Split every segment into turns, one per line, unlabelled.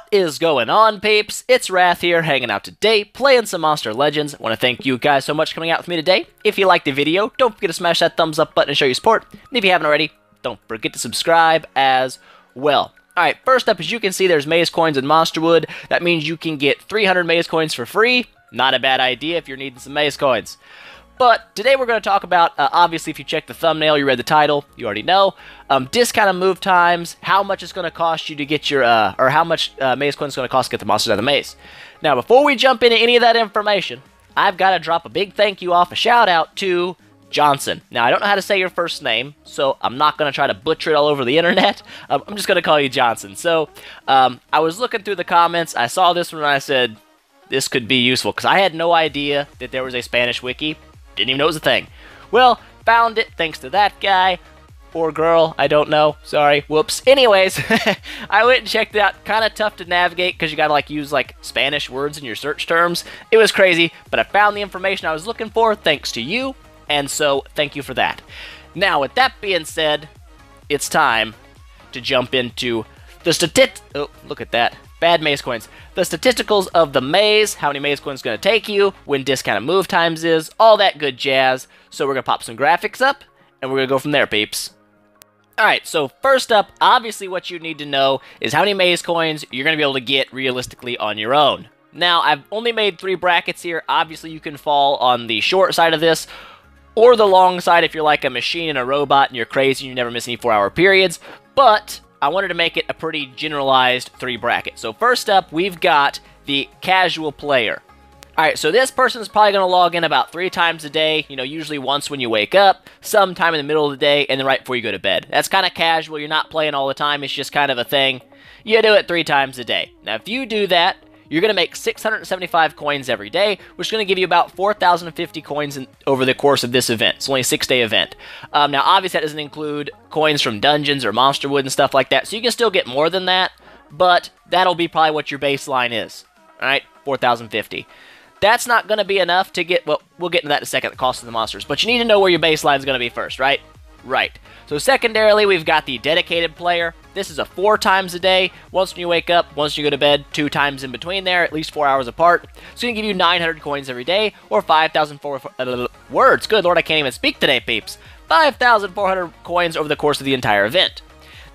What is going on, peeps? It's Wrath here, hanging out today, playing some Monster Legends. I want to thank you guys so much for coming out with me today. If you liked the video, don't forget to smash that thumbs up button and show your support. And if you haven't already, don't forget to subscribe as well. Alright, first up, as you can see, there's Maze Coins and Monster Wood. That means you can get 300 Maze Coins for free. Not a bad idea if you're needing some Maze Coins. But today we're going to talk about, obviously if you checked the thumbnail, you read the title, you already know, discount and move times, how much it's going to cost you to get your, or how much Maze Coins is going to cost to get the monsters out of the maze. Now before we jump into any of that information, I've got to drop a big thank you off, a shout out to Johnson. Now I don't know how to say your first name, so I'm not going to try to butcher it all over the internet. I'm just going to call you Johnson. So I was looking through the comments, I saw this one and I said, this could be useful, because I had no idea that there was a Spanish wiki. Didn't even know it was a thing. Well, found it thanks to that guy. Or girl, I don't know. Sorry, whoops. Anyways, I went and checked it out. Kind of tough to navigate because you gotta use Spanish words in your search terms. It was crazy, but I found the information I was looking for thanks to you, and so thank you for that. Now, with that being said, it's time to jump into the oh, look at that. Bad Maze Coins. The statisticals of the maze, how many Maze Coins is going to take you, when discount and move times is, all that good jazz. So we're going to pop some graphics up, and we're going to go from there, peeps. Alright, so first up, obviously what you need to know is how many Maze Coins you're going to be able to get realistically on your own. Now, I've only made 3 brackets here. Obviously, you can fall on the short side of this, or the long side if you're like a machine and a robot and you're crazy and you never miss any 4-hour periods. But I wanted to make it a pretty generalized 3 bracket. So first up, we've got the casual player. Alright, so this person's probably going to log in about 3 times a day, usually once when you wake up, sometime in the middle of the day, and then right before you go to bed. That's kind of casual, you're not playing all the time, it's just kind of a thing. You do it 3 times a day. Now, if you do that, you're going to make 675 coins every day, which is going to give you about 4,050 coins over the course of this event. It's only a 6-day event. Now, obviously, that doesn't include coins from dungeons or Monster Wood and stuff like that, so you can still get more than that, but that'll be probably what your baseline is. Alright, 4,050. That's not going to be enough to get, well, we'll get into that in a second, the cost of the monsters, but you need to know where your baseline is going to be first, right? Right. So secondarily, we've got the dedicated player. This is a 4 times a day, once when you wake up, once you go to bed, 2 times in between there, at least 4 hours apart. So you can give you 900 coins every day, or 5,400 words. Good lord, I can't even speak today, peeps. 5,400 coins over the course of the entire event.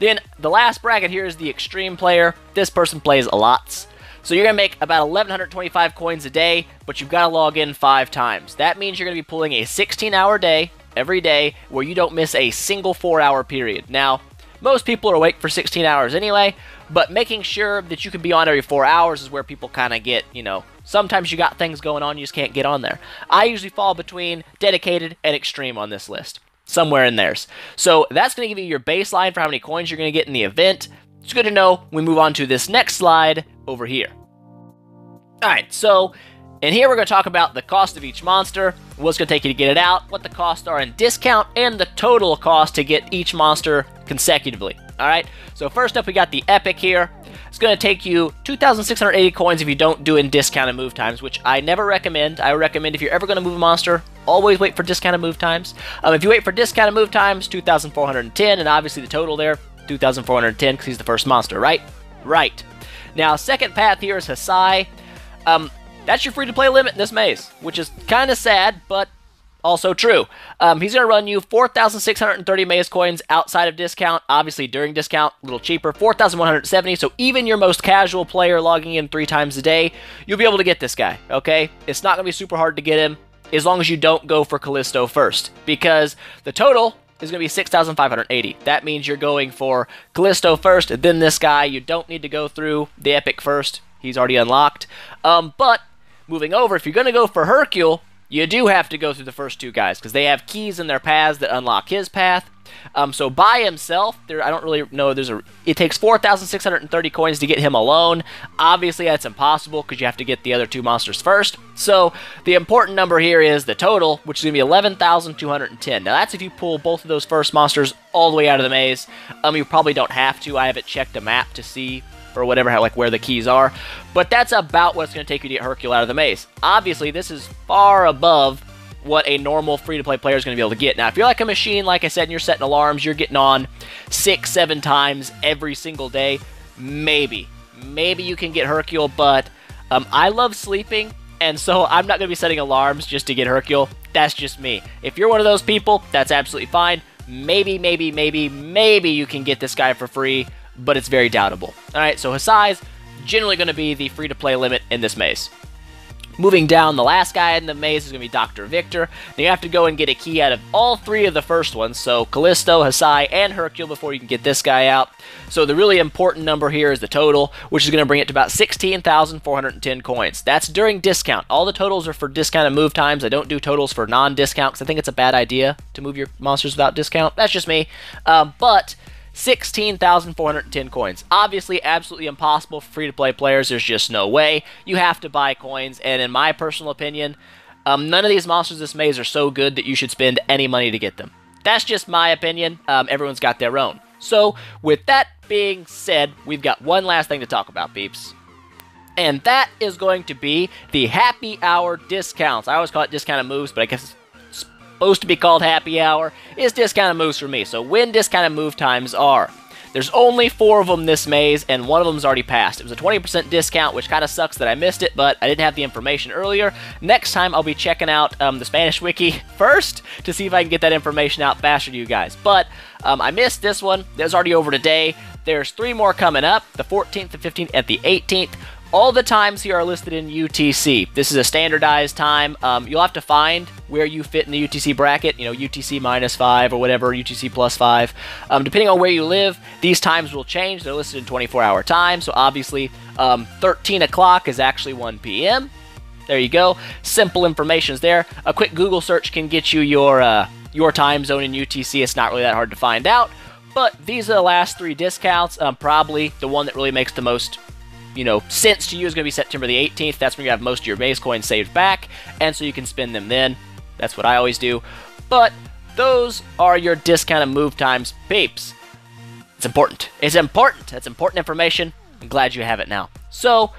Then the last bracket here is the extreme player. This person plays a lot. So you're going to make about 1,125 coins a day, but you've got to log in 5 times. That means you're going to be pulling a 16-hour day every day where you don't miss a single 4-hour period. Now, most people are awake for 16 hours anyway, but making sure that you can be on every 4 hours is where people kind of get, sometimes you got things going on, you just can't get on there. I usually fall between dedicated and extreme on this list, somewhere in theirs. So that's going to give you your baseline for how many coins you're going to get in the event. It's good to know when we move on to this next slide over here. Alright, so in here we're going to talk about the cost of each monster, what's going to take you to get it out, what the costs are in discount, and the total cost to get each monster consecutively. Alright, so first up we got the Epic here. It's going to take you 2,680 coins if you don't do in discount and move times, which I never recommend. I recommend if you're ever going to move a monster, always wait for discount and move times. If you wait for discount and move times, 2,410, and obviously the total there, 2,410 because he's the first monster, right? Right. Now, second path here is Hasai. That's your free-to-play limit in this maze, which is kind of sad, but also true. He's going to run you 4,630 maze coins outside of discount. Obviously, during discount, a little cheaper, 4,170. So even your most casual player logging in 3 times a day, you'll be able to get this guy, okay? It's not going to be super hard to get him as long as you don't go for Callisto first, because the total is going to be 6,580. That means you're going for Callisto first, then this guy. You don't need to go through the Epic first. He's already unlocked. But moving over, if you're going to go for Hercule, you do have to go through the first 2 guys, because they have keys in their paths that unlock his path. So by himself, I don't really know, it takes 4,630 coins to get him alone. Obviously, that's impossible, because you have to get the other 2 monsters first. So the important number here is the total, which is going to be 11,210. Now, that's if you pull both of those first monsters all the way out of the maze. You probably don't have to. I haven't checked a map to see or whatever, where the keys are. But that's about what it's going to take you to get Hercule out of the maze. Obviously, this is far above what a normal free-to-play player is going to be able to get. Now, if you're like a machine, like I said, and you're setting alarms, you're getting on 6-7 times every single day, maybe maybe you can get Hercule, but I love sleeping, and so I'm not going to be setting alarms just to get Hercule. That's just me. If you're one of those people, that's absolutely fine. Maybe you can get this guy for free, but it's very doubtable. Alright, so Hasai's generally going to be the free-to-play limit in this maze. Moving down, the last guy in the maze is going to be Dr. Viktor. Now you have to go and get a key out of all three of the first ones, so Callisto, Hasai, and Hercule before you can get this guy out. So the really important number here is the total, which is going to bring it to about 16,410 coins. That's during discount. All the totals are for discounted move times. I don't do totals for non-discount because I think it's a bad idea to move your monsters without discount. That's just me. But 16,410 coins. Obviously, absolutely impossible for free-to-play players. There's just no way. You have to buy coins, and in my personal opinion, none of these monsters in this maze are so good that you should spend any money to get them. That's just my opinion. Everyone's got their own. So, with that being said, we've got one last thing to talk about, peeps. And that is going to be the happy hour discounts. I always call it discounted moves, but I guess supposed to be called happy hour, is discounted moves for me. So when discounted move times are. There's only 4 of them this maze, and one of them's already passed. It was a 20% discount, which kind of sucks that I missed it, but I didn't have the information earlier. Next time, I'll be checking out the Spanish wiki first to see if I can get that information out faster to you guys. But I missed this one. That was already over today. There's 3 more coming up, the 14th, the 15th, and the 18th. All the times here are listed in UTC. This is a standardized time. You'll have to find where you fit in the UTC bracket, you know, UTC -5 or whatever, UTC +5. Depending on where you live, these times will change. They're listed in 24-hour time, so obviously 13 o'clock is actually 1 p.m. There you go. Simple information is there. A quick Google search can get you your time zone in UTC. It's not really that hard to find out. But these are the last 3 discounts. Probably the one that really makes the most sense to you is going to be September the 18th. That's when you have most of your maze coins saved back, and so you can spend them then. That's what I always do. But those are your discounted move times, peeps. It's important. It's important. That's important information. I'm glad you have it now. So,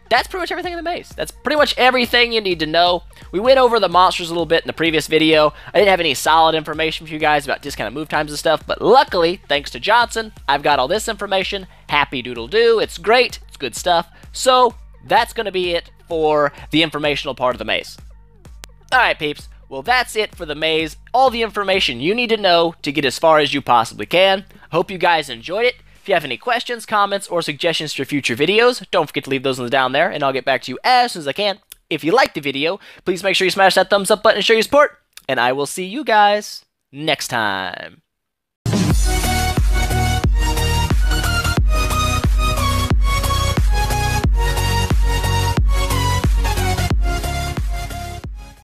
that's pretty much everything in the maze. That's pretty much everything you need to know. We went over the monsters a little bit in the previous video. I didn't have any solid information for you guys about discounted move times and stuff, but luckily, thanks to Johnson, I've got all this information. Happy doodle-doo. It's great. It's good stuff. So, that's going to be it for the informational part of the maze. Alright, peeps. Well, that's it for the maze. All the information you need to know to get as far as you possibly can. I hope you guys enjoyed it. If you have any questions, comments, or suggestions for future videos, don't forget to leave those down there, and I'll get back to you as soon as I can. If you liked the video, please make sure you smash that thumbs up button and show your support, and I will see you guys next time.